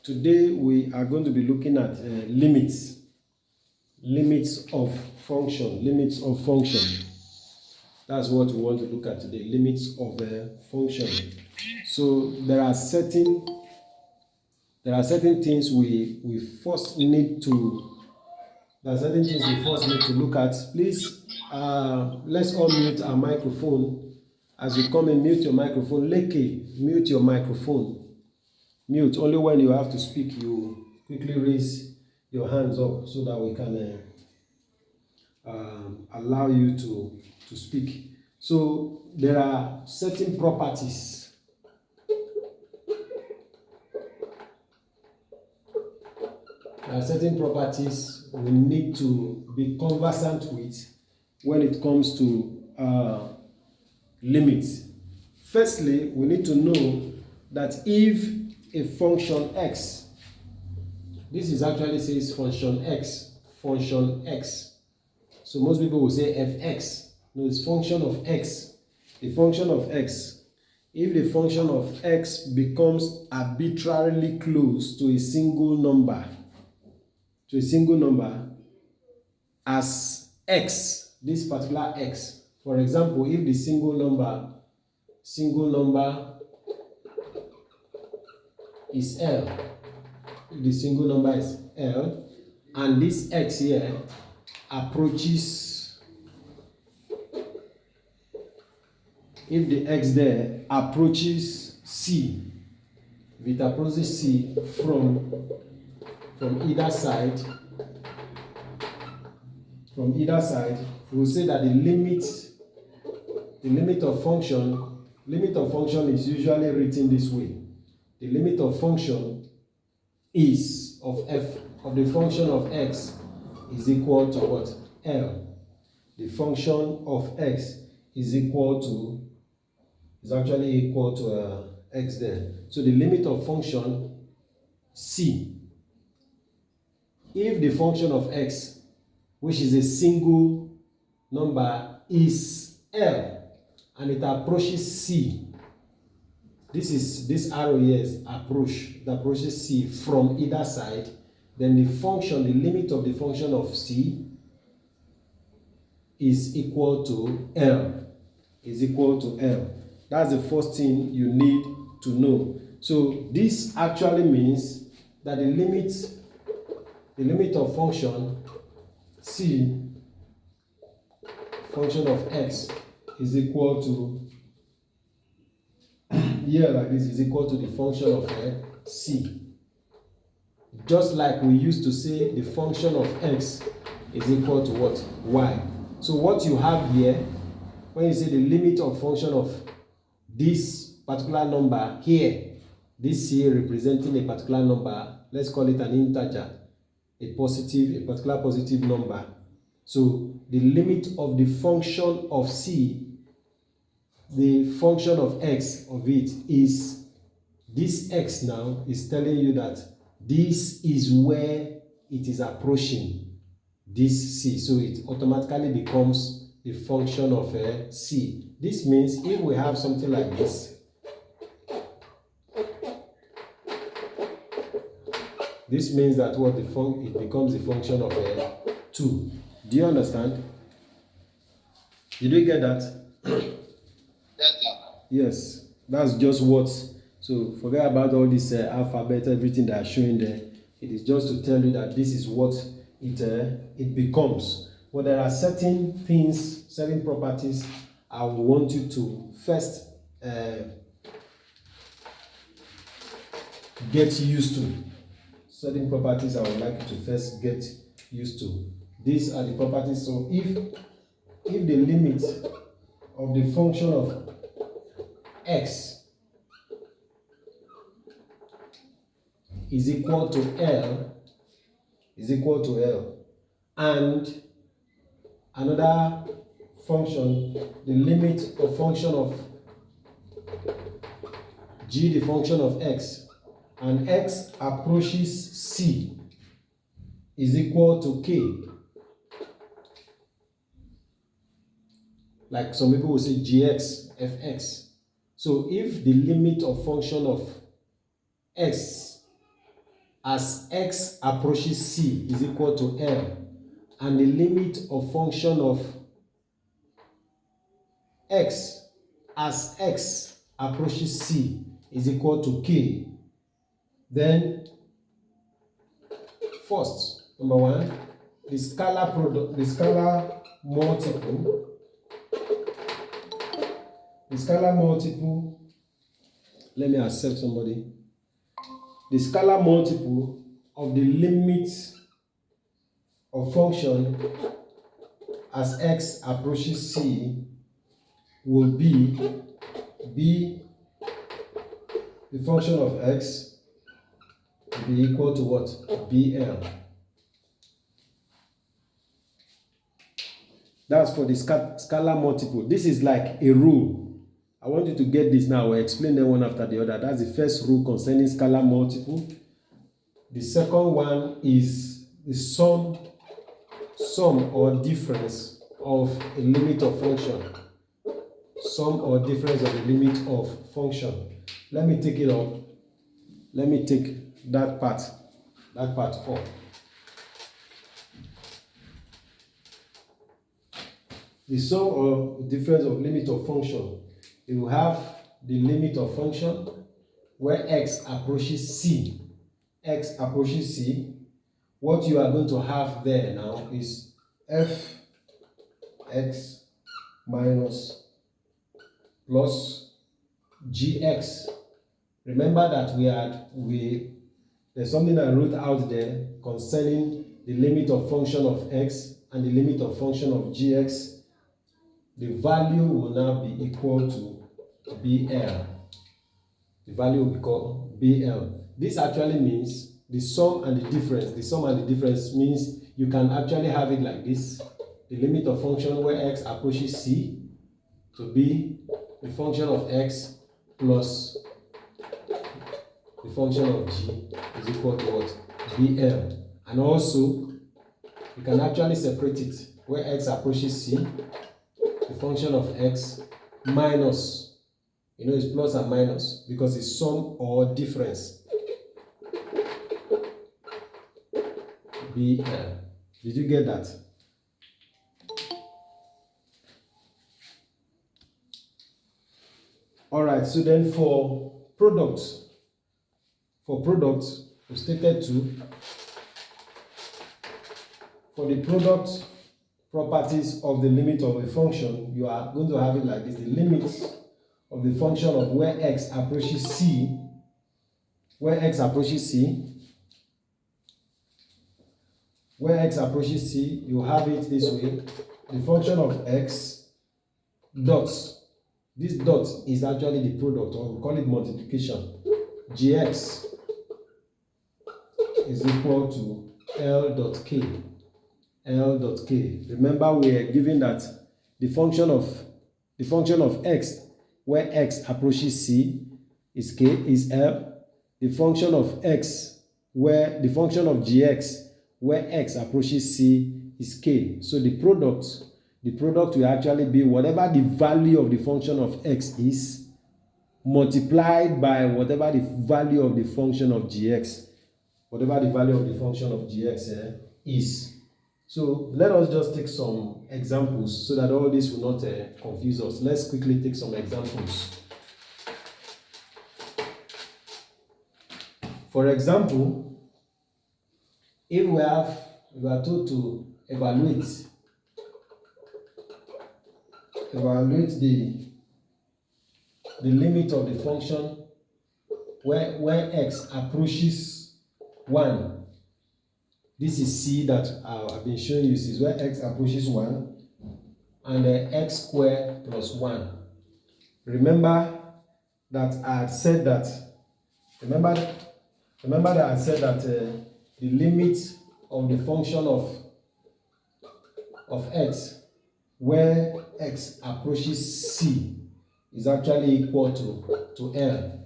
Today we are going to be looking at limits of function. That's what we want to look at today, limits of function. So there are certain things we first need to look at. Please, let's all mute our microphone. As you come in, mute your microphone. Leke, mute your microphone. Mute. Only when you have to speak, you quickly raise your hands up so that we can allow you to speak. So there are certain properties. We need to be conversant with when it comes to limits. Firstly, we need to know that if a function x, this is actually says function x. So most people will say fx. No, it's function of x. The function of x. If the function of x becomes arbitrarily close to a single number, as x, this particular x. For example, if the single number is L, and this x here approaches, if the x there approaches C, if it approaches C from either side, we will say that the limit of function is usually written this way. The limit of function is of f of the function of x is equal to what? L. The function of x is actually equal to x there. So the limit of function C, if the function of x, which is a single number, is L and it approaches C, this arrow here is approaches C from either side, then the limit of the function of C is equal to L. That's the first thing you need to know. So this actually means that the limit of function C, function of x, is equal to, here like this, is equal to the function of C. Just like we used to say the function of x is equal to what? Y. So what you have here, when you say the limit of function of this particular number here, this here representing a particular number, let's call it an integer, a particular positive number. So the limit of the function of C, the function of x of it, is this x now is telling you that this is where it is approaching this C. So it automatically becomes the function of C. This means if we have something like this, this means that it becomes the function of 2. Do you understand? Did you get that? Yes, that's just what. So forget about all this alphabet, everything that is showing there. It is just to tell you that this is what it becomes. But there are certain things, certain properties I would want you to first get used to. Certain properties I would like you to first get used to. These are the properties. So if the limit of the function of x is equal to L, and another function, the limit of function of g, the function of x, and x approaches C, is equal to k. Like some people will say gx, fx. So if the limit of function of x as x approaches c is equal to L, and the limit of function of x as x approaches c is equal to k, then first, number one, the scalar multiple, let me accept somebody. The scalar multiple of the limit of function as x approaches c will be the function of x will be equal to what? BL. That's for the scalar multiple. This is like a rule. I want you to get this now. I'll explain them one after the other. That's the first rule concerning scalar multiple. The second one is the sum or difference of a limit of function. Sum or difference of a limit of function. Let me take it up. Let me take that part off. The sum or difference of limit of function. You have the limit of function where x approaches c. X approaches c. What you are going to have there now is fx minus plus gx. Remember that there's something I wrote out there concerning the limit of function of x and the limit of function of gx. The value will now be equal to BL. The value will be called BL. This actually means the sum and the difference. The sum and the difference means you can actually have it like this. The limit of function where x approaches c to be the function of x plus the function of g is equal to what? BL. And also, you can actually separate it where x approaches c, the function of x minus, it's plus and minus because it's sum or difference. BL. Did you get that? Alright, so then for products, we stated for the product properties of the limit of a function, you are going to have it like this. The limits of the function of where x approaches c, you have it this way. The function of x dots. This dot is actually the product, or we call it multiplication. Gx is equal to L dot k. Remember, we are given that the function of x where x approaches c is k is L. The function of x where the function of gx where x approaches c is k. So the product will actually be whatever the value of the function of x is multiplied by whatever the value of the function of gx. Whatever the value of the function of gx is. So let us just take some examples so that all this will not confuse us. Let's quickly take some examples. For example, if we are told to evaluate the limit of the function where x approaches 1. This is c that I've been showing you. This is where x approaches 1 and x squared plus 1. Remember that I had said that the limit of the function of x where x approaches c is actually equal to L.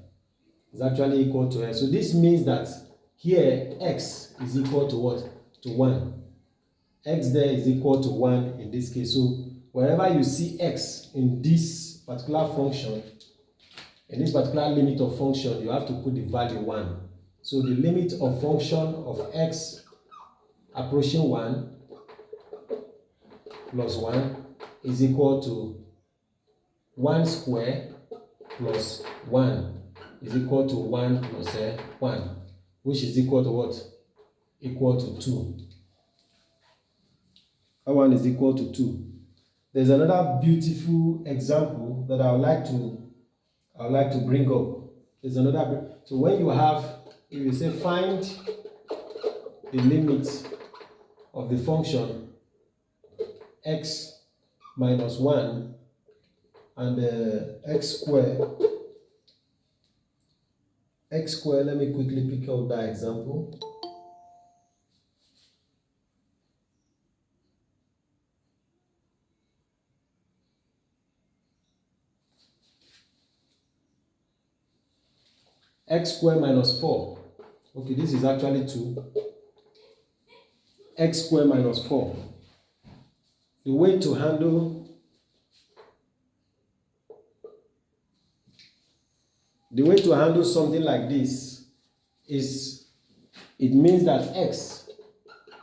So this means that here x is equal to what? To 1. X there is equal to 1 in this case. So wherever you see x in this particular function, in this particular limit of function, you have to put the value 1. So the limit of function of x approaching 1 plus 1 is equal to 1 square plus 1 is equal to 1 plus 1, which is equal to what? Equal to 2. That one is equal to 2. There's another beautiful example that I would like to bring up. There's another. So when you have, if you say find the limit of the function x minus 1 and x square, let me quickly pick out that example. X square minus 4. Okay, this is actually 2. X square minus 4. The way to handle something like this is, it means that x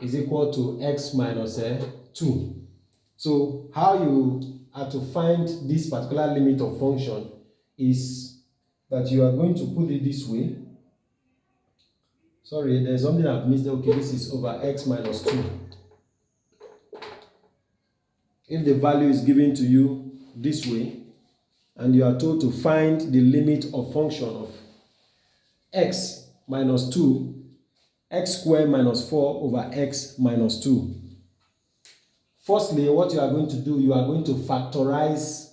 is equal to x minus 2. So how you are to find this particular limit of function is that you are going to put it this way. Sorry, there's something I've missed. Okay, this is over x minus 2. If the value is given to you this way, and you are told to find the limit of function of x minus 2, x squared minus 4 over x minus 2. Firstly, what you are going to do, you are going to factorize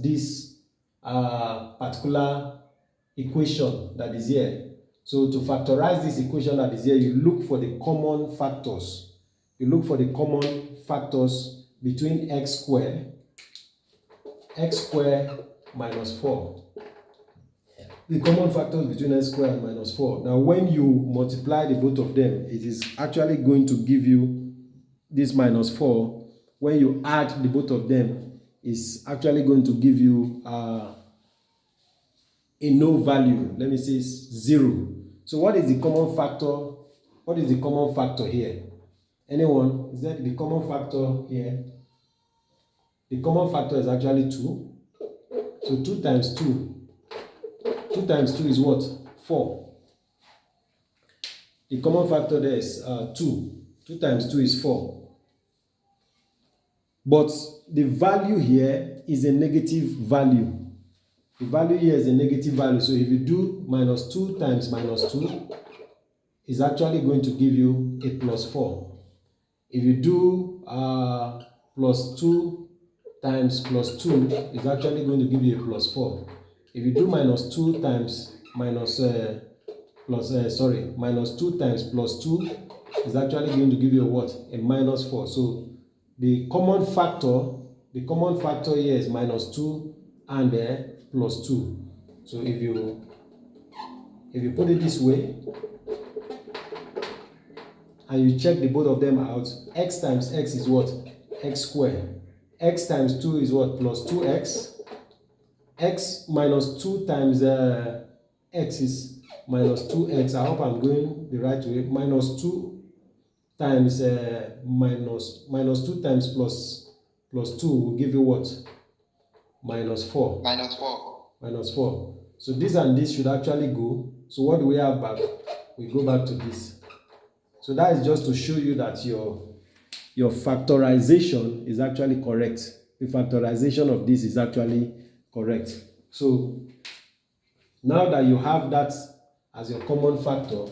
this particular equation that is here. So to factorize this equation that is here, you look for the common factors. You look for the common factors between x squared minus 4. The common factors between x squared and minus 4. Now, when you multiply the both of them, it is actually going to give you this minus 4. When you add the both of them, it's actually going to give you a no value. Let me say 0. So what is the common factor? What is the common factor here? Anyone? Is that the common factor here? The common factor is actually 2. So 2 times 2. 2 times 2 is what? 4. The common factor there is 2. 2 times 2 is 4. But the value here is a negative value. The value here is a negative value. So if you do minus 2 times minus 2, it's actually going to give you a plus 4. If you do plus 2 times plus 2, it's actually going to give you a plus 4. If you do minus 2 times minus 2 times plus 2, is actually going to give you a what? A minus 4. So the common factor here is minus 2 and plus 2. So if you put it this way and you check the both of them out, x times x is what? X squared. X times 2 is what? Plus 2x. X minus 2 times x is minus 2x. I hope I'm going the right way. Minus 2 times minus 2 times plus 2 will give you what? Minus 4. Minus 4. So this and this should actually go. So what do we have back? We go back to this. So that is just to show you that your factorization is actually correct. The factorization of this is actually correct. So now that you have that as your common factor,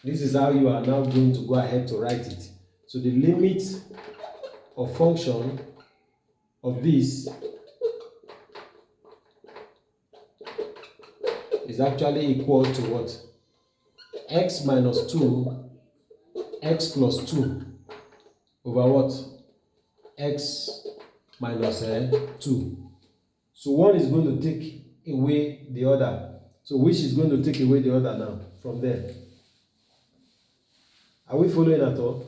this is how you are now going to go ahead to write it. So the limit of function of this is actually equal to what? X minus 2, x plus 2 over what? X minus 2. So one is going to take away the other. So which is going to take away the other now from there? Are we following at all?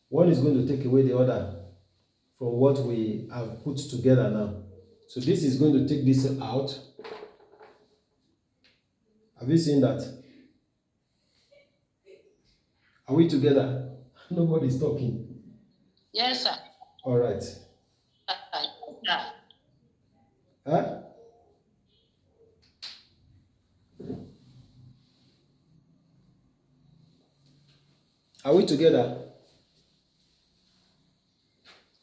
One is going to take away the other from what we have put together now. So this is going to take this out. Have you seen that? Are we together? Nobody's talking. Yes, sir. All right. Yeah. Huh? Are we together?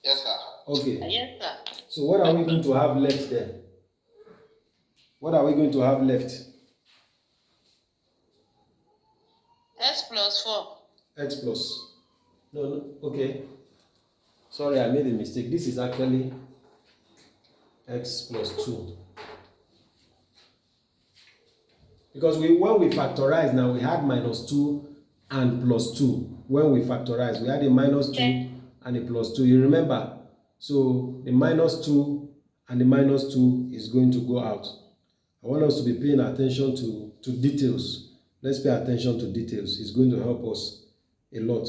Yes, sir. Okay. Yes, sir. So what are we going to have left there? What are we going to have left? X plus 4. X plus. No, okay. Sorry, I made a mistake. This is actually x plus 2. Because when we factorize now, we had minus 2 and plus 2. When we factorize, we had a minus 2 and a plus 2. You remember? So the minus 2 and the minus 2 is going to go out. I want us to be paying attention to details. Let's pay attention to details. It's going to help us a lot.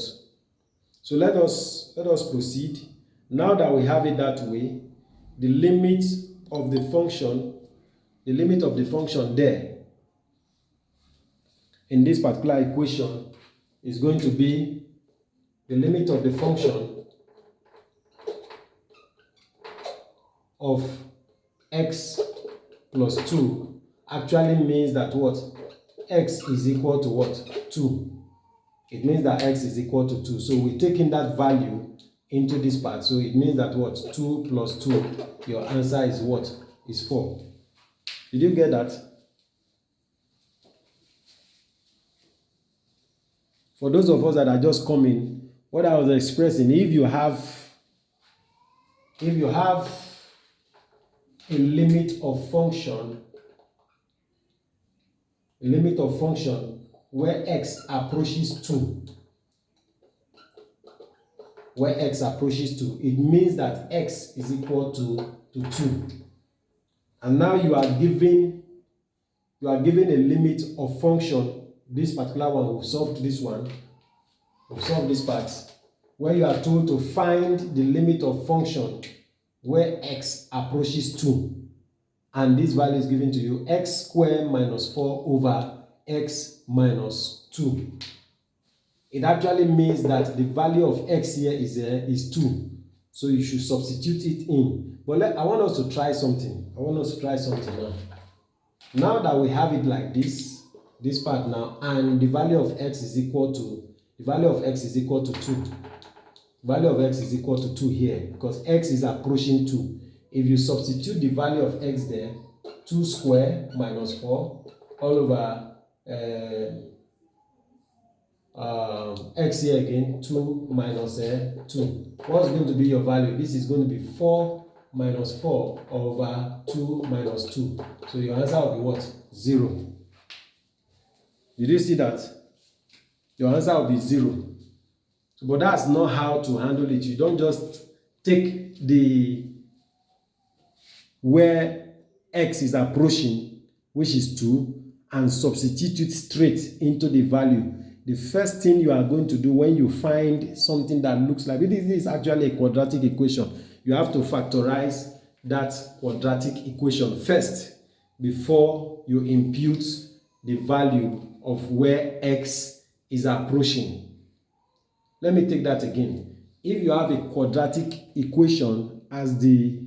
So let us proceed. Now that we have it that way, the limit of the function there in this particular equation is going to be the limit of the function of x plus 2 actually means that what? X is equal to what? 2. It means that x is equal to 2. So we're taking that value into this part. So it means that what? 2 plus 2. Your answer is what? Is 4. Did you get that? For those of us that are just coming, what I was expressing, if you have a limit of function where x approaches 2, it means that x is equal to 2. And now you are given a limit of function. This particular one, we've solved this one. We've solved this part. Where you are told to find the limit of function where x approaches 2. And this value is given to you, x squared minus 4 over x minus 2. It actually means that the value of x here is 2. So you should substitute it in. But I want us to try something. Now. Now that we have it like this part now, and the value of x is equal to 2. Value of x is equal to 2 here because x is approaching 2. If you substitute the value of x there, 2 squared minus 4 all over x here again, 2 minus 2. What's going to be your value? This is going to be 4 minus 4 over 2 minus 2. So your answer will be what? 0. Did you see that? Your answer will be 0. But that's not how to handle it. You don't just take where x is approaching, which is 2, and substitute it straight into the value. The first thing you are going to do when you find something that looks like this is actually a quadratic equation. You have to factorize that quadratic equation first before you impute the value of where x is approaching. Let me take that again. If you have a quadratic equation as the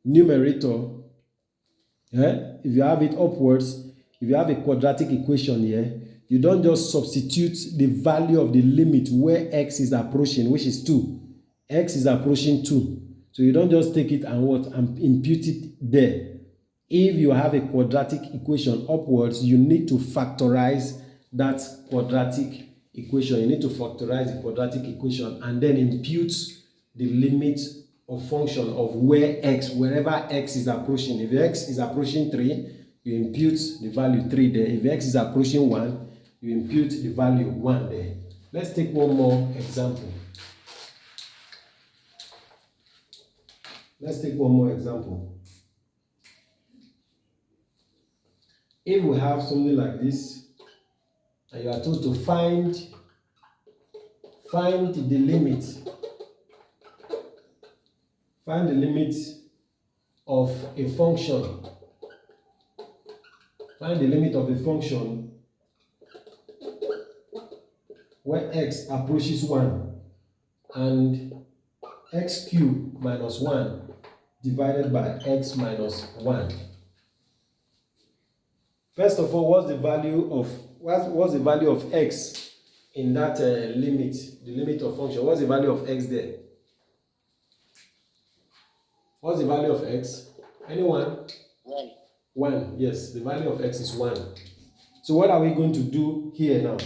numerator, if you have it upwards, if you have a quadratic equation here, you don't just substitute the value of the limit where x is approaching, which is 2. X is approaching 2. So you don't just take it and impute it there. If you have a quadratic equation upwards, you need to factorize that quadratic equation. You need to factorize the quadratic equation and then impute the limit of function of wherever x is approaching. If x is approaching 3, you impute the value 3 there. If x is approaching 1, you impute the value 1 there. Let's take one more example. If we have something like this, and you are told to find the limit of a function Find the limit of the function where x approaches 1 and x cubed minus 1 divided by x minus 1. First of all, what's the value of x in that limit, the limit of function? What's the value of x there? What's the value of x? Anyone? 1. 1. Yes, the value of x is 1. So what are we going to do here now?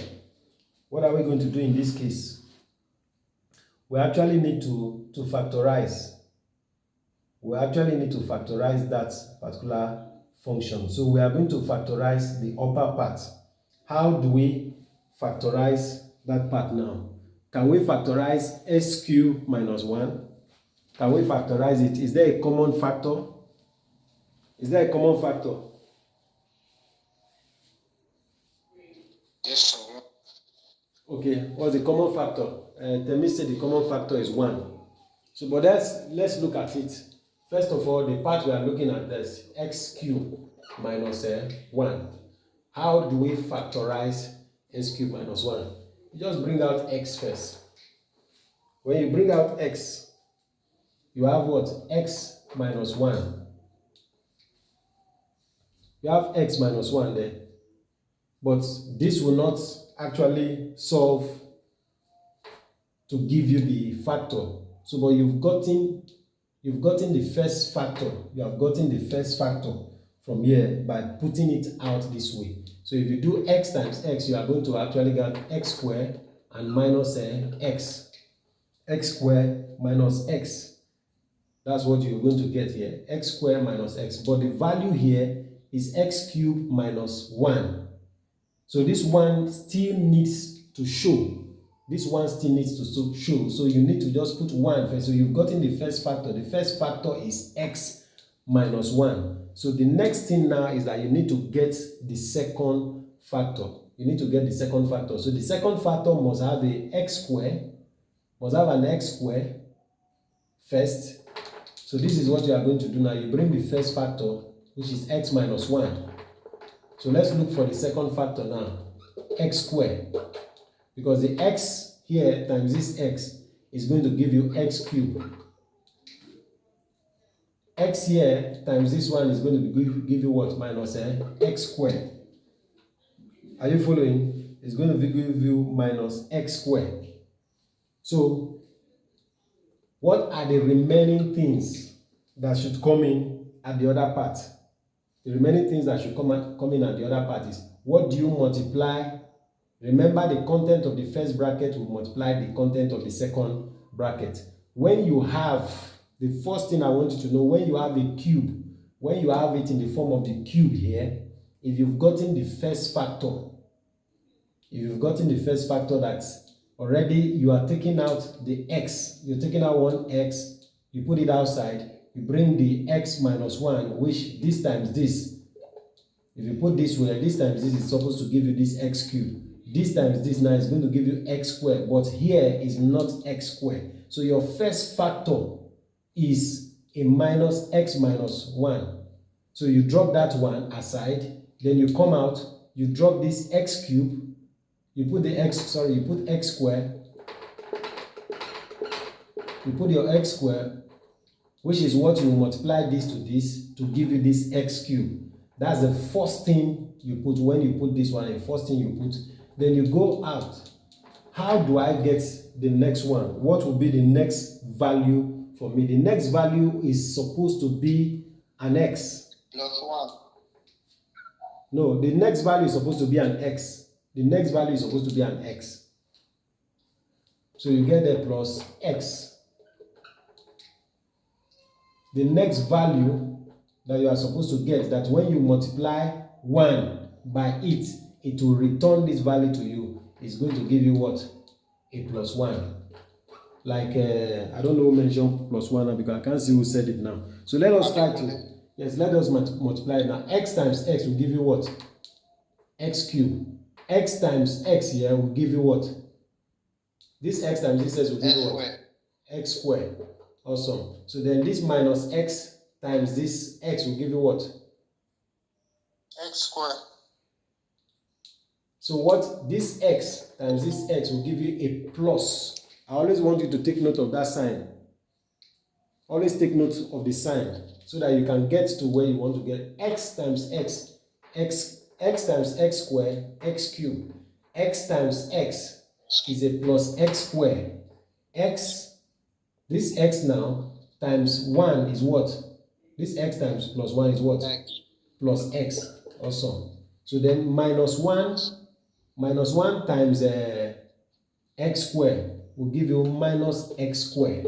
What are we going to do in this case? We actually need to factorize. We actually need to factorize that particular function. So we are going to factorize the upper part. How do we factorize that part now? Can we factorize s cubed minus 1? Can we factorize it? Is there a common factor? Is there a common factor? Yes, sir. Okay, what's the common factor? Tell me, say the common factor is 1. So, but let's look at it. First of all, the part we are looking at is x cubed minus 1. How do we factorize x cubed minus 1? You just bring out x first. When you bring out x, you have what? X minus 1. You have x minus 1 there. But this will not actually solve to give you the factor. So, but you've gotten the first factor. You have gotten the first factor from here by putting it out this way. So if you do x times x, you are going to actually get x squared and minus x. X squared minus x. That's what you're going to get here. X squared minus x. But the value here is x cubed minus 1. So this one still needs to show. This one still needs to show. So you need to just put 1 first. So you've gotten the first factor. The first factor is x minus 1. So the next thing now is that you need to get the second factor. You need to get the second factor. So the second factor must have the x squared. Must have an x squared first. So this is what you are going to do now. You bring the first factor, which is x minus 1. So let's look for the second factor now, x squared. Because the x here times this x is going to give you x cubed. X here times this one is going to give you what? Minus x squared. Are you following? It's going to give you minus x squared. So what are the remaining things that should come in at the other part? The remaining things that should come in at the other part is, what do you multiply? Remember, the content of the first bracket will multiply the content of the second bracket. When you have, the first thing I want you to know, when you have a cube, when you have it in the form of the cube here, if you've gotten the first factor, that's already, you are taking out the x, you're taking out one x, you put it outside, you bring the x minus 1, which this times this. If you put this way, this times this is supposed to give you this x cubed. This times this now is going to give you x squared, but here is not x squared. So your first factor is a minus x minus 1. So you drop that one aside, then you come out, you drop this x cubed, you put x squared, you put your x squared, which is what you multiply this to give you this x cubed. That's the first thing you put. When you put this one, the first thing you put, then you go out. How do I get the next one? What will be the next value for me? The next value is supposed to be an x. Plus 1. No, the next value is supposed to be an x. The next value is supposed to be an x. So you get the plus x. The next value that you are supposed to get, that when you multiply 1 by it, it will return this value to you, is going to give you what? A plus 1. Like, I don't know who mentioned plus 1 now, because I can't see who said it now. So let us try to, yes, let us multiply it now. X times x will give you what? X cubed. X times x here will give you what? This x times this x will give you what? X squared. Awesome. So then this minus x times this x will give you what? X square. So what this x times this x will give you a plus. I always want you to take note of that sign. Always take note of the sign so that you can get to where you want to get. X times x, x times x squared, x cubed. X times x is a plus x squared. X, this x now times 1 is what? This x times plus 1 is what? X. Plus x. Awesome. So then minus 1 times x squared will give you minus x squared.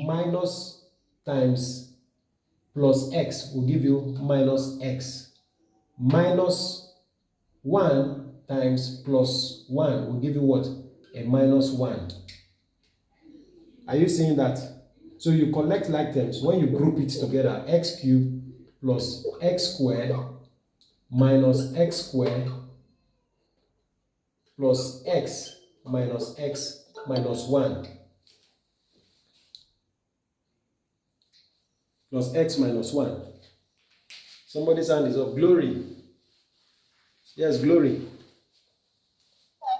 Minus times plus x will give you minus x. Minus 1 times plus 1 will give you what? A minus 1. Are you seeing that? So you collect like terms. When you group it together, x cubed plus x squared minus x squared plus x minus 1 plus x minus 1. Somebody's hand is up. Glory. Yes, Glory.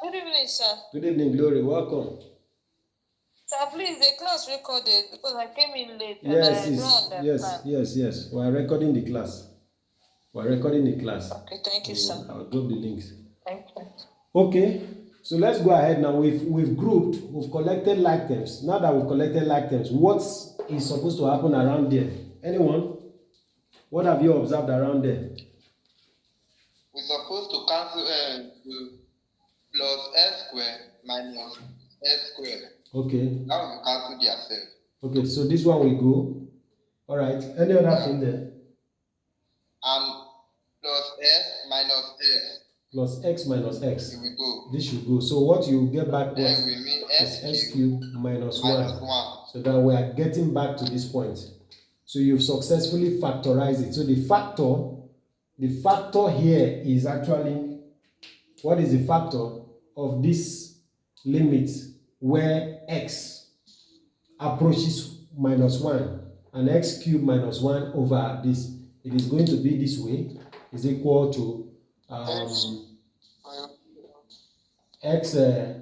Good evening, sir. Good evening, Glory. Welcome. Sir, please, the class recorded because I came in late Yes, and I don't understand. yes. We are recording the class. Okay, thank you, sir. I'll drop the links. Thank you. Okay, so let's go ahead now. We've grouped, we've collected like terms. Now that we've collected like terms, what is supposed to happen around there? Anyone? What have you observed around there? We're supposed to cancel plus S square minus S square. Okay. That will cancel themselves. Okay, so this one will go. All right. Any other thing there? And plus S minus X. Plus x minus x. Here we go. This should go. So what you get back Then was we mean x cubed minus 1. minus 1. So that we are getting back to this point. So you've successfully factorized it. So the factor here is actually, what is the factor of this limit where x approaches minus 1 and x cubed minus 1 over this? It is going to be this way, is equal to x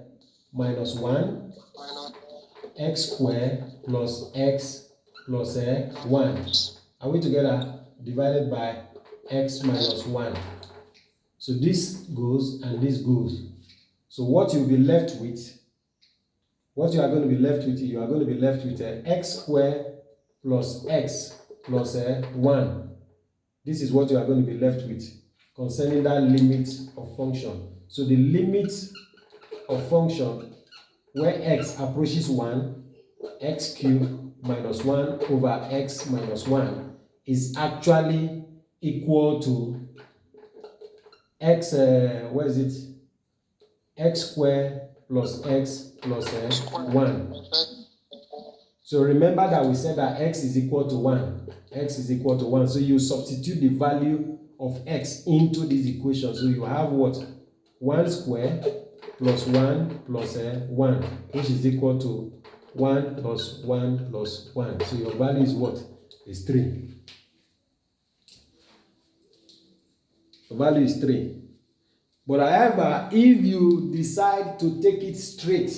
minus 1 x squared plus x plus 1. Are we together? Divided by x minus 1. So this goes and this goes. So what you'll be left with, you are going to be left with x squared plus x plus 1. This is what you are going to be left with concerning that limit of function. So the limit of function where x approaches 1, x cubed minus 1 over x minus 1 is actually equal to x, x squared plus x plus 1. So remember that we said that x is equal to 1. X is equal to 1. So you substitute the value of x into this equation. So you have what? 1 squared plus 1 plus 1, which is equal to 1 plus 1 plus 1. So your value is what? Is 3. The value is 3. But however, if you decide to take it straight,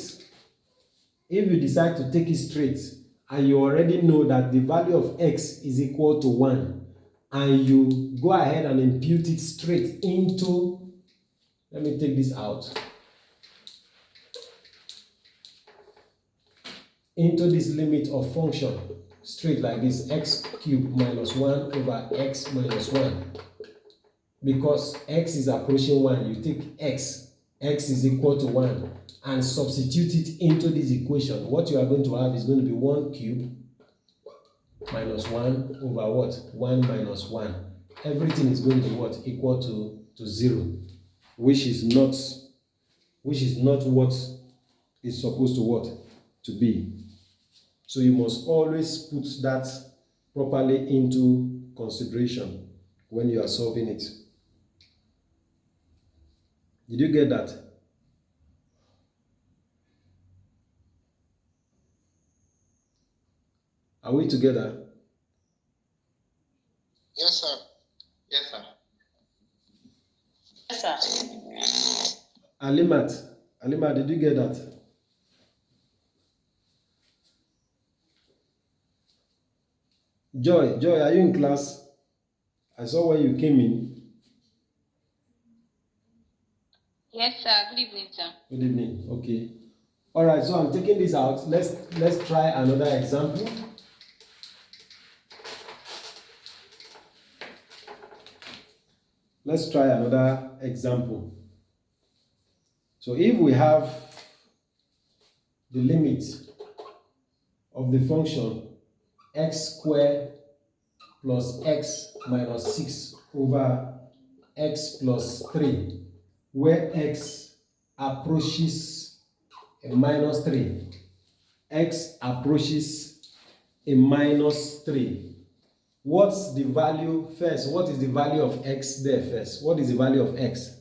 and you already know that the value of x is equal to 1, and you go ahead and impute it straight into, let me take this out, into this limit of function, straight like this, x cubed minus 1 over x minus 1. Because x is approaching 1, you take x is equal to 1, and substitute it into this equation. What you are going to have is going to be 1 cubed minus 1 over what? 1 minus 1. Everything is going to be what? Equal to 0, which is not what is supposed to what? To be. So you must always put that properly into consideration when you are solving it. Did you get that? Are we together? Yes, sir. Yes, sir. Alimat, did you get that? Joy, are you in class? I saw when you came in. Yes, sir. Good evening, sir. Good evening. Okay. All right. So I'm taking this out. Let's try another example. Let's try another example. So if we have the limit of the function x squared plus x minus 6 over x plus 3, where x approaches a minus 3, x approaches a minus 3. What's the value first? What is the value of x there first? What is the value of x?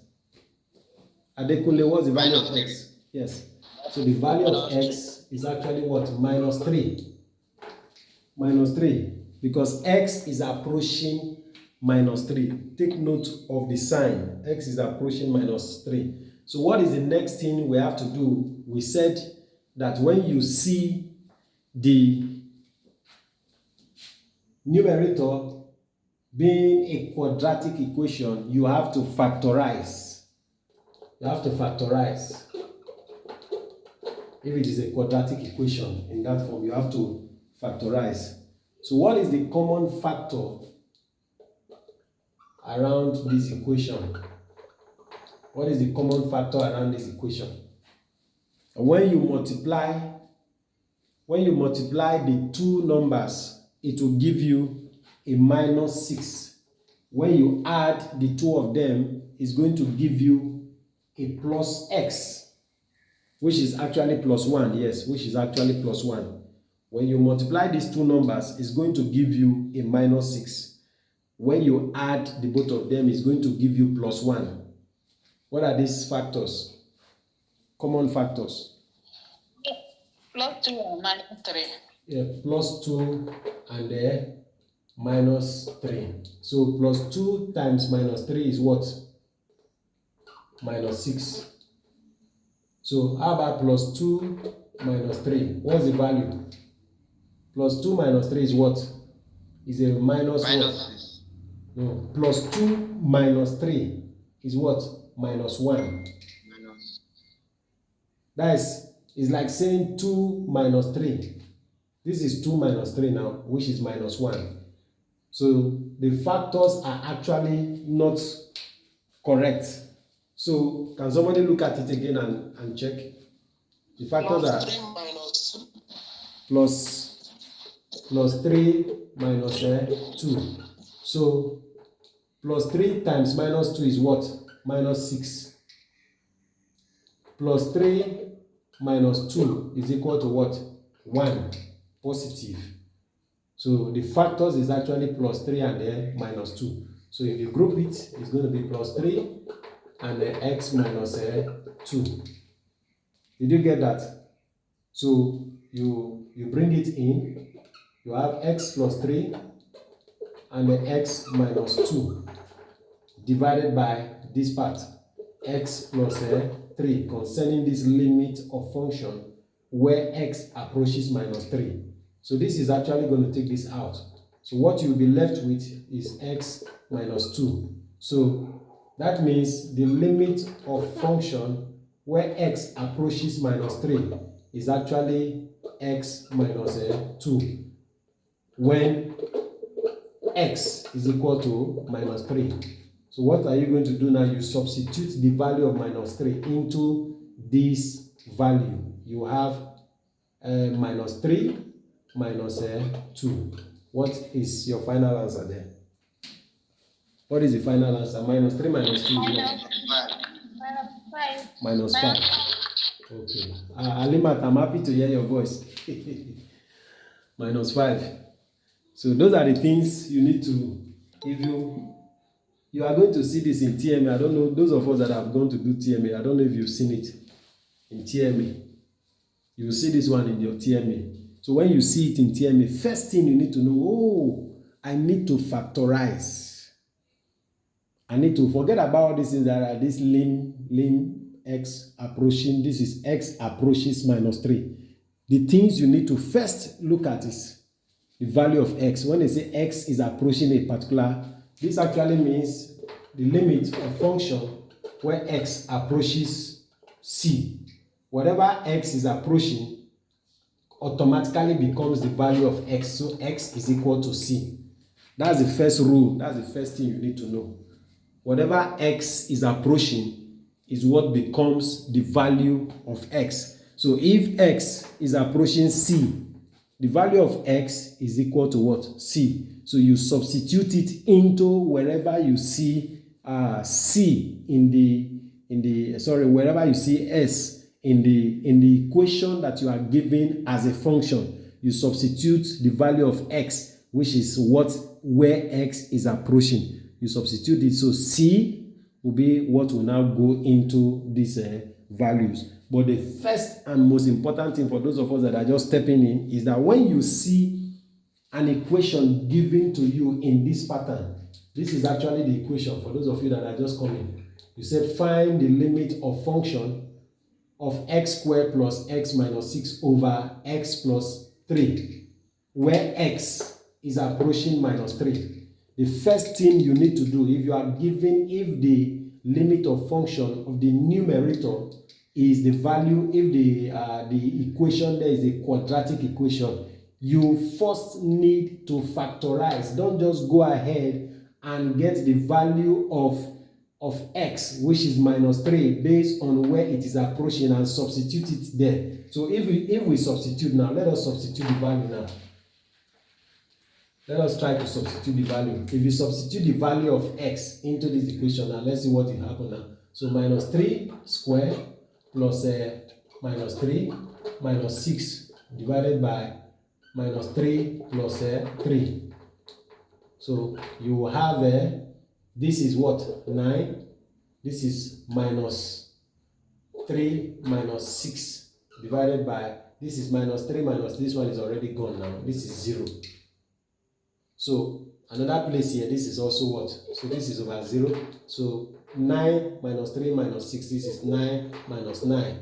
Adekunle, what's the value of x? Yes. So the value of x is actually what? Minus 3. Minus 3. Because x is approaching minus 3. Take note of the sign. X is approaching minus 3. So what is the next thing we have to do? We said that when you see the numerator being a quadratic equation, you have to factorize. You have to factorize. If it is a quadratic equation in that form, you have to factorize. So what is the common factor around this equation? What is the common factor around this equation? When you multiply the two numbers, it will give you a minus 6. When you add the two of them, it's going to give you a plus x, which is actually plus 1. Yes, which is actually plus 1. When you multiply these two numbers, it's going to give you a minus 6. When you add the both of them, it's going to give you plus 1. What are these factors? Common factors. Plus 2 and minus 3. Yeah, plus 2 and minus 3. So plus 2 times minus 3 is what? Minus 6. So how about plus 2 minus 3? What's the value? Plus 2 minus 3 is what? Is a minus what? 6. No. Plus 2 minus 3 is what? Minus 1. Minus. That is like saying 2 minus 3. This is 2 minus 3 now, which is minus 1. So the factors are actually not correct. So can somebody look at it again and check? The factors Plus are 3 minus 2. plus 3 minus 2. So plus 3 times minus 2 is what? Minus 6. Plus 3 minus 2 is equal to what? 1. Positive. So the factors is actually plus 3 and minus 2. So if you group it, it's going to be plus 3 and x minus 2. Did you get that? So you bring it in. You have x plus 3 and x minus 2 divided by this part, x plus 3, concerning this limit of function where x approaches minus 3. So this is actually going to take this out. So what you'll be left with is x minus 2. So that means the limit of function where x approaches minus 3 is actually x minus 2 when x is equal to minus 3. So what are you going to do now? You substitute the value of minus 3 into this value. You have minus 3 minus 2. What is your final answer there? What is the final answer? Minus 3 minus 2 is what? Minus 5. Okay. Alimat, I'm happy to hear your voice. Minus 5. So those are the things you need to, if you are going to see this in TMA. I don't know, those of us that have gone to do TMA, I don't know if you've seen it in TMA. You will see this one in your TMA. So when you see it in TMA, first thing you need to know, oh, I need to factorize. I need to forget about all these things that are this lim x approaching, this is x approaches minus 3. The things you need to first look at is the value of x. When they say x is approaching a particular, this actually means the limit of function where x approaches c. Whatever x is approaching automatically becomes the value of x. So x is equal to c. That's the first rule. That's the first thing you need to know. Whatever x is approaching is what becomes the value of x. So if x is approaching c, the value of x is equal to what? C. So you substitute it into wherever you see c wherever you see s in the equation that you are given as a function. You substitute the value of x, which is where x is approaching. You substitute it, so c will be what will now go into these values. But the first and most important thing for those of us that are just stepping in is that when you see an equation given to you in this pattern, this is actually the equation for those of you that are just coming. You said find the limit of function of x squared plus x minus 6 over x plus 3, where x is approaching minus 3. The first thing you need to do, if you are given, if the limit of function of the numerator is the value, if the equation there is a quadratic equation, you first need to factorize. Don't just go ahead and get the value of x, which is minus 3, based on where it is approaching, and substitute it there. So if we substitute now, let us substitute the value now. Let us try to substitute the value. If you substitute the value of x into this equation now, let's see what will happen now. So minus 3 squared plus minus 3 minus 6 divided by minus 3 plus 3. So you will have, this is what? 9. This is minus 3 minus 6 divided by, this is minus 3 minus, this one is already gone now. This is 0. So another place here, this is also what? So this is over 0. So 9 minus 3 minus 6, this is 9 minus 9,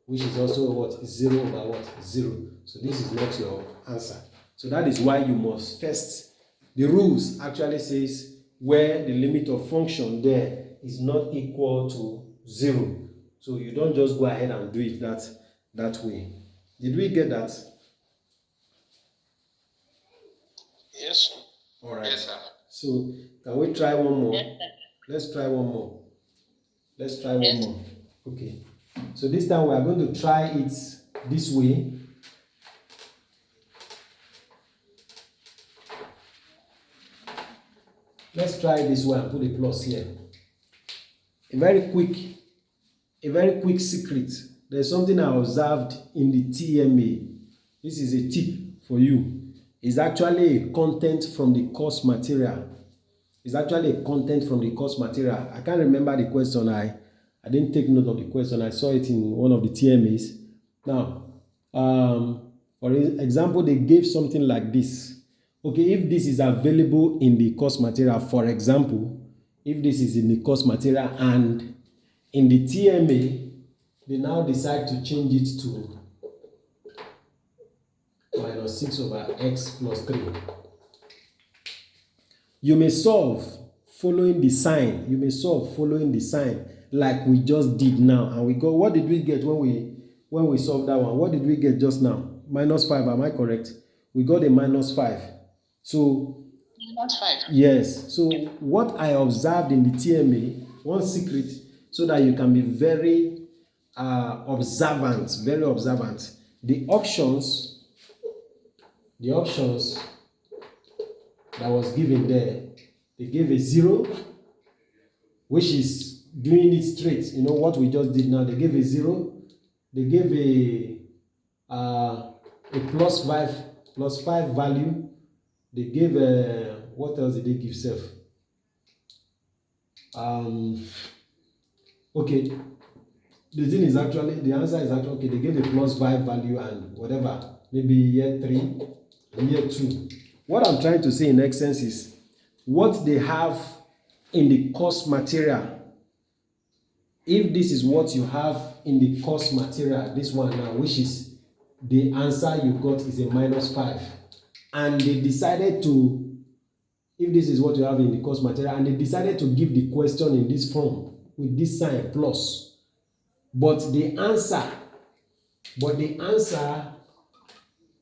which is also what? 0 over what? 0. So this is not your answer. So that is why you must first, the rules actually says where the limit of function there is not equal to 0. So you don't just go ahead and do it that way. Did we get that? Yes. All right. Yes, sir. So can we try one more? Yes, sir. Let's try one more. Let's try Yes. one more. Okay. So this time we are going to try it this way. Let's try this way and put a plus here. A very quick secret. There's something I observed in the TMA. This is a tip for you. It's actually a content from the course material. It's actually a content from the course material. I can't remember the question. I didn't take note of the question. I saw it in one of the TMAs. Now, for example, they gave something like this. Okay, if this is available in the course material, for example, if this is in the course material and in the TMA, they now decide to change it to minus 6 over x plus 3. You may solve following the sign. You may solve following the sign like we just did now. And we go, what did we get when we solved that one? What did we get just now? Minus 5, am I correct? We got a minus 5. So, Minus 5. yes. So what I observed in the TMA, one secret, so that you can be very observant, the options that was given there, they gave a 0, which is doing it straight. You know what we just did now. They gave a 0. They gave a plus 5 value. They gave a, what else did they give self? Okay. The thing is actually, the answer is actually, okay, they gave a plus 5 value and whatever, maybe year 3 and year 2. What I'm trying to say in essence is, what they have in the course material if this is what you have in the course material, this one now, which is the answer you got is a -5, and they decided to, if this is what you have in the course material, and they decided to give the question in this form with this sign plus, but the answer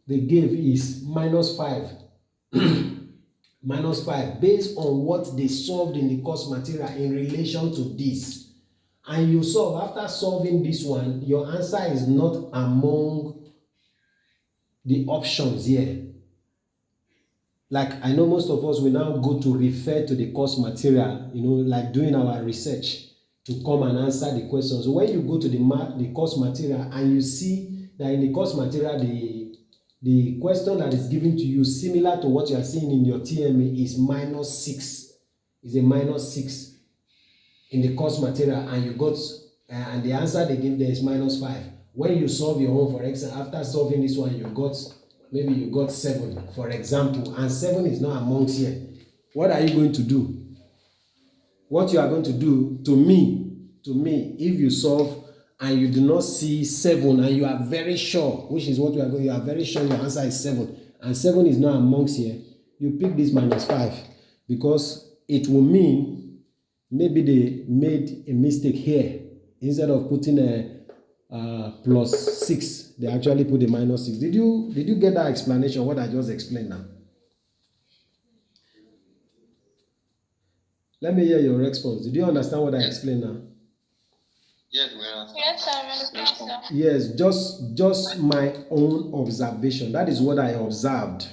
they gave is -5. -5 based on what they solved in the course material in relation to this. And you solve, after solving this one, your answer is not among the options here. Like, I know most of us will now go to refer to the course material, like doing our research to come and answer the questions. So when you go to the course material and you see that in the course material, the question that is given to you, similar to what you are seeing in your TMA, is -6. Is a -6 in the course material, and you got and the answer they give there is -5. When you solve your own, for example, after solving this one, maybe you got 7, for example, and 7 is not amongst here. What are you going to do? What you are going to do, to me, if you solve and you do not see 7, and you are very sure, which is what you are very sure your answer is 7, and 7 is not amongst here, you pick this -5, because it will mean maybe they made a mistake here. Instead of putting a +6, they actually put a -6. Did you get that explanation, what I just explained now? Let me hear your response. Did you understand what I explained now? Yes, we are. Yes, sir. Yes, just my own observation. That is what I observed.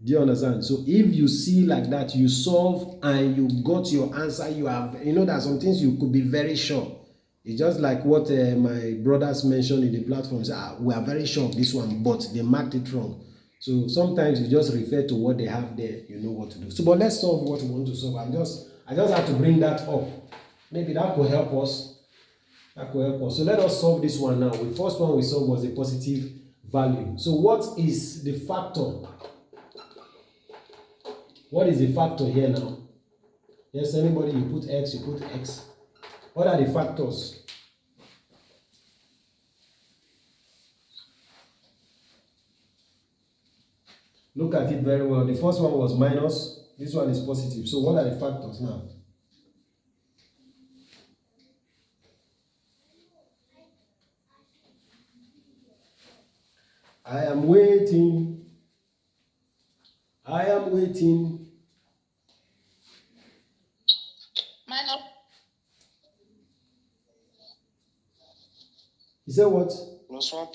Do you understand? So if you see like that, you solve and you got your answer, you have, there are some things you could be very sure. It's just like what my brothers mentioned in the platforms. We are very sure of this one, but they marked it wrong. So sometimes you just refer to what they have there, you know what to do. So, but let's solve what we want to solve. I just have to bring that up. Maybe that could help us. So let us solve this one now. The first one we solved was a positive value. So what is the factor? What is the factor here now? Yes, anybody, you put X, you put X. What are the factors? Look at it very well. The first one was minus. This one is positive. So what are the factors now? I am waiting. Minus. You say what? +1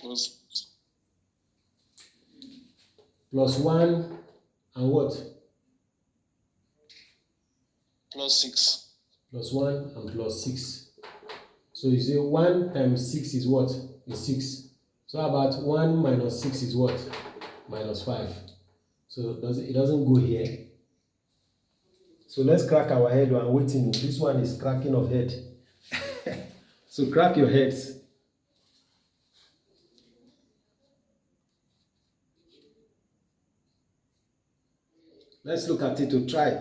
+1 and what? +6. +1 and +6. So you say 1 times 6 is what? Is 6. So about 1 minus 6 is what? -5. So it doesn't go here. So let's crack our head. I'm waiting. This one is cracking of head. So crack your heads. Let's look at it to try.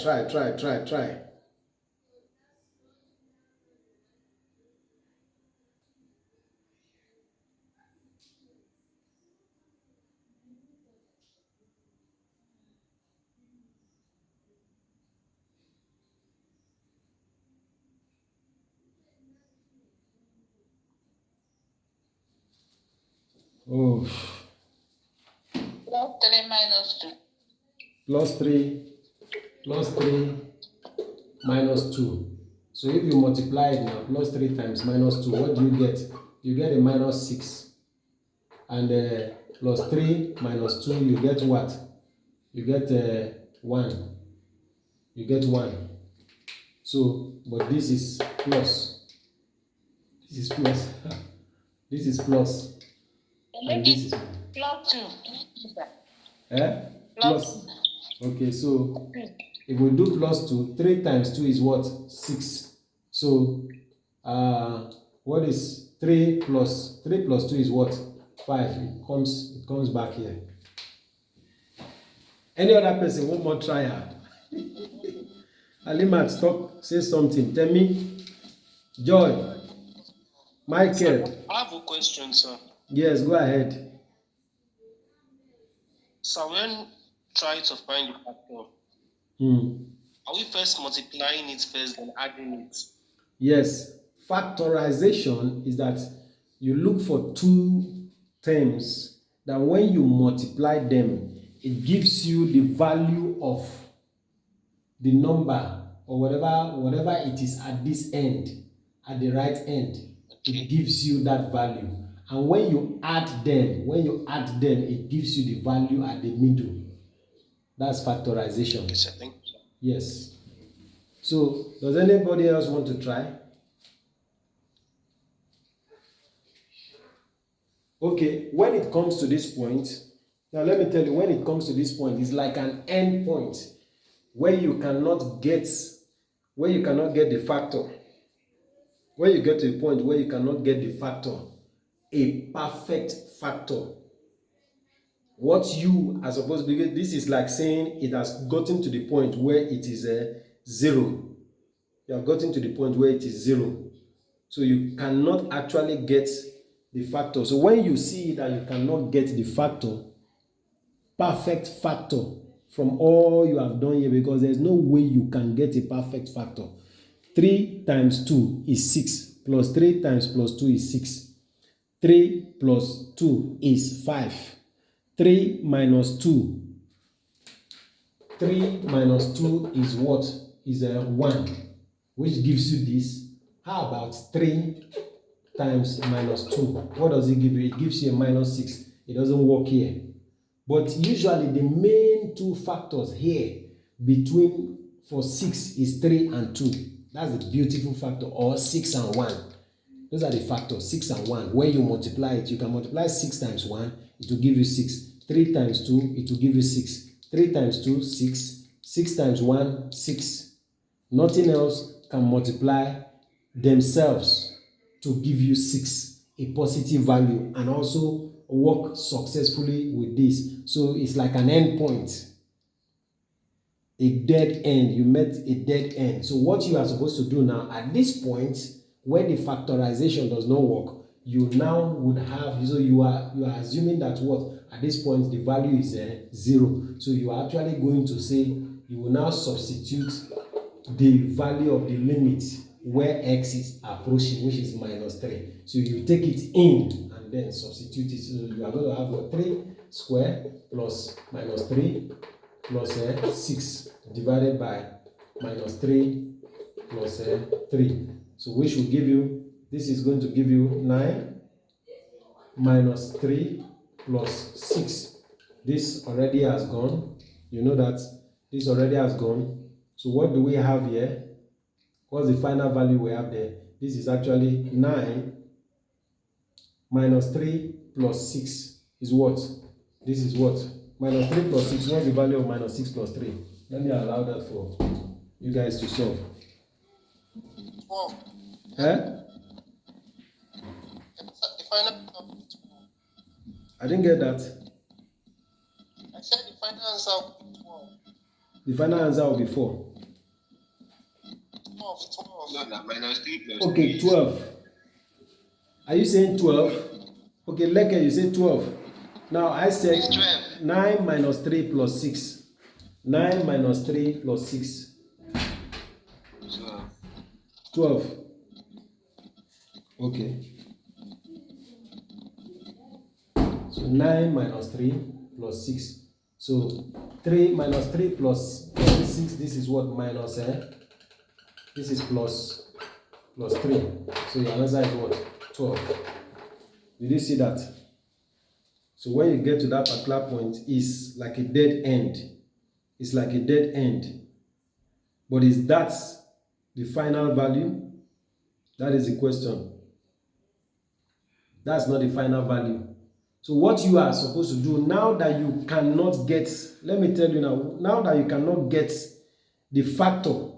Oh. +3 minus 2. +3 minus 2. So if you multiply it now, +3 times -2, what do you get? You get a -6. And +3 minus 2, you get what? You get 1. You get 1. So, but this is plus. This is plus. This is plus. And this is +2. plus. Okay, so if we do +2, 3 times 2 is what? 6. So what is 3 plus 2 is what? 5. It comes back here. Any other person, one more trial? Alimat, talk, say something. Tell me. Joy. Michael, I have a question, sir. yes, go ahead. So when trying to find the factor, are we first multiplying it first, then adding it? Yes, factorization is that you look for two terms that when you multiply them, it gives you the value of the number or whatever it is at this end, at the right end. It gives you that value. And when you add them, it gives you the value at the middle. That's factorization. Yes, I think so. Yes. So, does anybody else want to try? Okay, when it comes to this point, now let me tell you, when it comes to this point, it's like an end point where you cannot get the factor. When you get to a point where you cannot get the factor, a perfect factor, what you are supposed to do, this is like saying it has gotten to the point where it is a 0. You have gotten to the point where it is 0. So you cannot actually get the factor. So when you see that you cannot get the factor, perfect factor from all you have done here, because there's no way you can get a perfect factor. 3 times 2 is 6, plus 3 times plus 2 is 6. 3 plus 2 is 5. 3 minus 2. 3 minus 2 is what? Is a 1, which gives you this. How about 3 times minus 2? What does it give you? It gives you a minus 6. It doesn't work here. But usually the main two factors here between for 6 is 3 and 2. That's the beautiful factor, or 6 and 1. Those are the factors, 6 and 1. When you multiply it, you can multiply 6 times 1, it will give you 6. 3 times 2, it will give you 6. 3 times 2, 6. 6 times 1, 6. Nothing else can multiply themselves to give you 6, a positive value, and also work successfully with this. So it's like an end point, a dead end. You met a dead end. So what you are supposed to do now at this point, when the factorization does not work, you now would have, so you are assuming that what at this point the value is 0. So you are actually going to say you will now substitute the value of the limit where x is approaching, which is minus 3. So you take it in and then substitute it. So you are going to have what, 3 square plus minus 3 plus 6 divided by minus 3 plus 3. So which will give you, this is going to give you 9 minus 3 plus 6. This already has gone. You know that this already has gone. So what do we have here? What's the final value we have there? This is actually 9 minus 3 plus 6 is what? This is what? Minus 3 plus 6. What's the value of minus 6 plus 3? Let me allow that for you guys to solve. 12. The final answer will be 12. I didn't get that. I said the final answer will be 12. The final answer will be 4. 12. No, minus 3 plus Okay, 12. Are you saying 12? Okay, Leke, you say 12. Now I said 9 minus 3 plus 6. 9 minus 3 plus 6. 12. Okay. So 9 minus 3 plus 6. So 3 minus 3 plus 6, this is what? Minus, this is plus 3. So your answer is what? 12. Did you see that? So when you get to that particular point, it's like a dead end. It's like a dead end. But is that the final value? That is the question. That's not the final value. So what you are supposed to do now that you cannot get, let me tell you now that you cannot get the factor,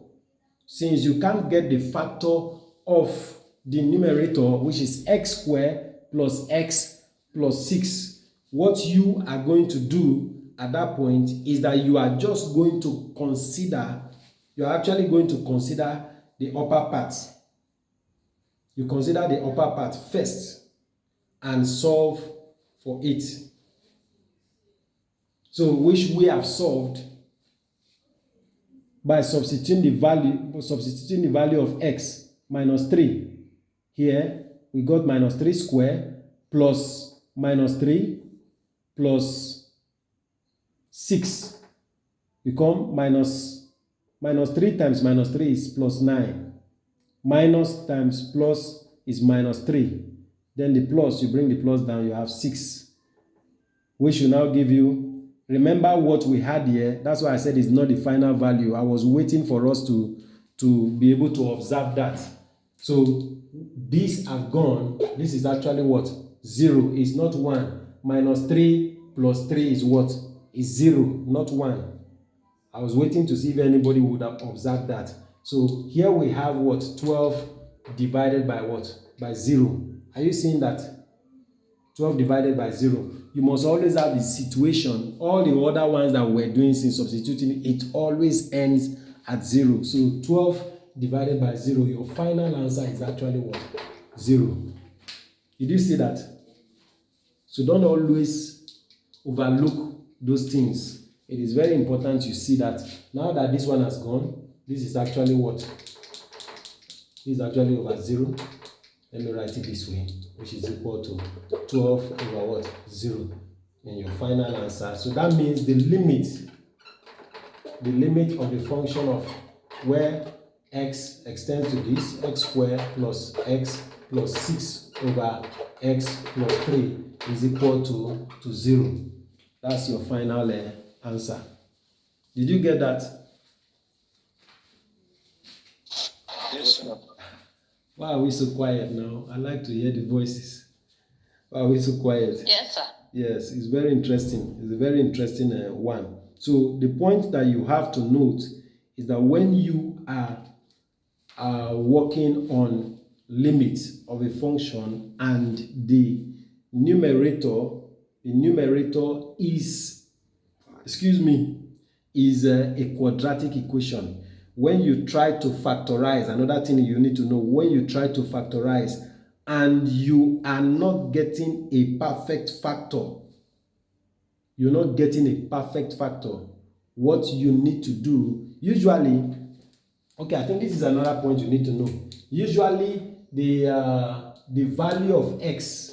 since you can't get the factor of the numerator, which is x squared plus x plus 6, what you are going to do at that point is that you are just going to consider, you are actually going to consider the upper part. You consider the upper part first and solve for it. So which we have solved by substituting the value of x minus 3. Here we got minus 3 square plus minus 3 plus 6 become minus 3 times minus 3 is plus 9. Minus times plus is minus 3. Then the plus, you bring the plus down, you have 6. Which will now give you, remember what we had here. That's why I said it's not the final value. I was waiting for us to be able to observe that. So these have gone. This is actually what? 0. It's not 1. Minus 3 plus 3 is what? Is 0, not 1. I was waiting to see if anybody would have observed that. So here we have what? 12 divided by what? By 0. Are you seeing that? 12 divided by 0. You must always have the situation. All the other ones that we're doing since substituting, it always ends at 0. So 12 divided by 0, your final answer is actually what? 0. Did you see that? So don't always overlook those things. It is very important you see that. Now that this one has gone, this is actually what? This is actually over 0. Let me write it this way, which is equal to 12 over what? 0. And your final answer. So that means the limit of the function of where x extends to this, x squared plus x plus 6 over x plus 3 is equal to 0. That's your final answer. Did you get that? Yes, sir. Why are we so quiet now? I like to hear the voices. Why are we so quiet? Yes, sir. Yes, it's very interesting. It's a very interesting one. So the point that you have to note is that when you are working on limits of a function and the numerator is a quadratic equation. When you try to factorize, another thing you need to know, when you try to factorize and you are not getting a perfect factor, what you need to do, usually, okay, I think this is another point you need to know. Usually, the value of x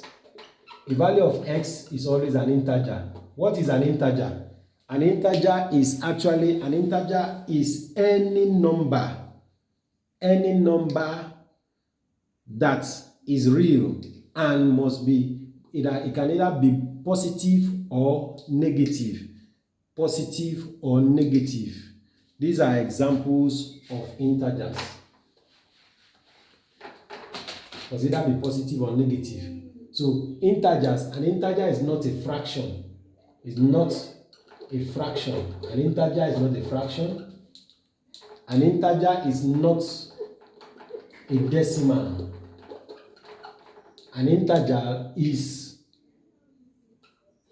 is always an integer. What is an integer? An integer is any number that is real and must be it can either be positive or negative. These are examples of integers. Must either be positive or negative. So integers, an integer is not a fraction. It's not a fraction. An integer is not a fraction. An integer is not a decimal. An integer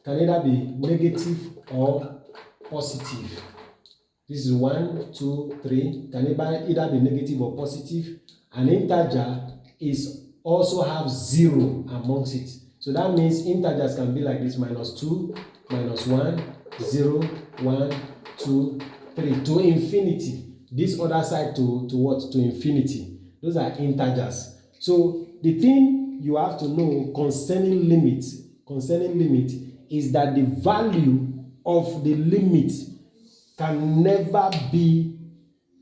can either be negative or positive. This is 1, 2, 3. Can either be negative or positive. An integer also have 0 amongst it. So that means integers can be like this: -2, -1, 0, 1, 2, 3 to infinity. This other side to what? To infinity. Those are integers. So the thing you have to know concerning limit is that the value of the limit can never be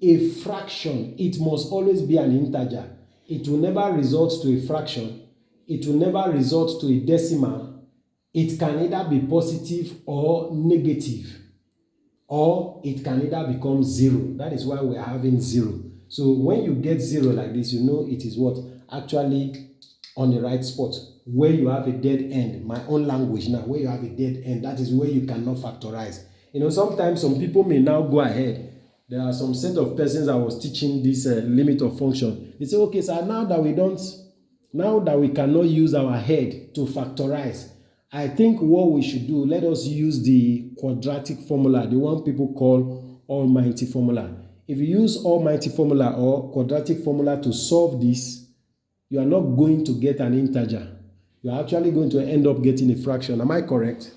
a fraction. It must always be an integer. It will never result to a fraction. It will never result to a decimal. It can either be positive or negative, or it can either become 0. That is why we are having 0. So when you get 0 like this, you know it is what? Actually on the right spot. Where you have a dead end, my own language now, where you have a dead end, that is where you cannot factorize. Sometimes some people may now go ahead. There are some set of persons I was teaching this limit of function. They say, okay, sir, now that we cannot use our head to factorize, I think what we should do, let us use the quadratic formula, the one people call almighty formula. If you use almighty formula or quadratic formula to solve this, you are not going to get an integer. You are actually going to end up getting a fraction. Am I correct?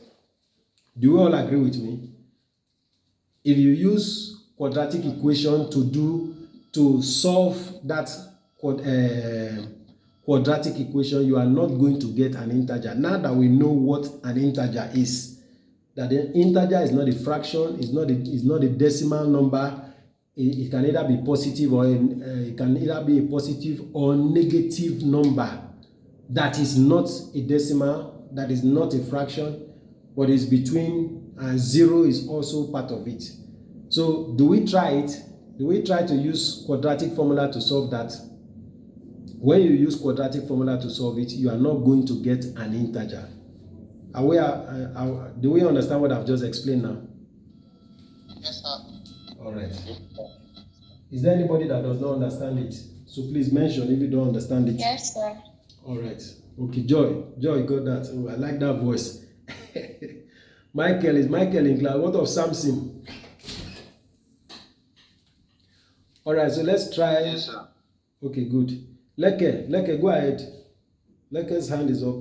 Do you all agree with me? If you use quadratic equation to solve that quadratic equation, you are not going to get an integer. Now that we know what an integer is, that the integer is not a fraction, it's not a decimal number. It can either be positive or it can either be a positive or negative number that is not a decimal, that is not a fraction, but is between, and zero is also part of it. So do we try it? Do we try to use quadratic formula to solve that? When you use quadratic formula to solve it, you are not going to get an integer. Do we understand what I've just explained now? Yes, sir. All right. Is there anybody that does not understand it? So please mention if you don't understand it. Yes, sir. All right. Okay, Joy got that. Oh, I like that voice. Michael in class. What of Samson? All right, so let's try. Yes, sir. Okay, good. Leke, go ahead. Leke's hand is up.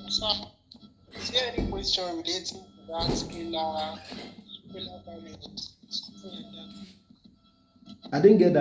Sir, is there any question relating to that scalar values, something like that? I didn't get that.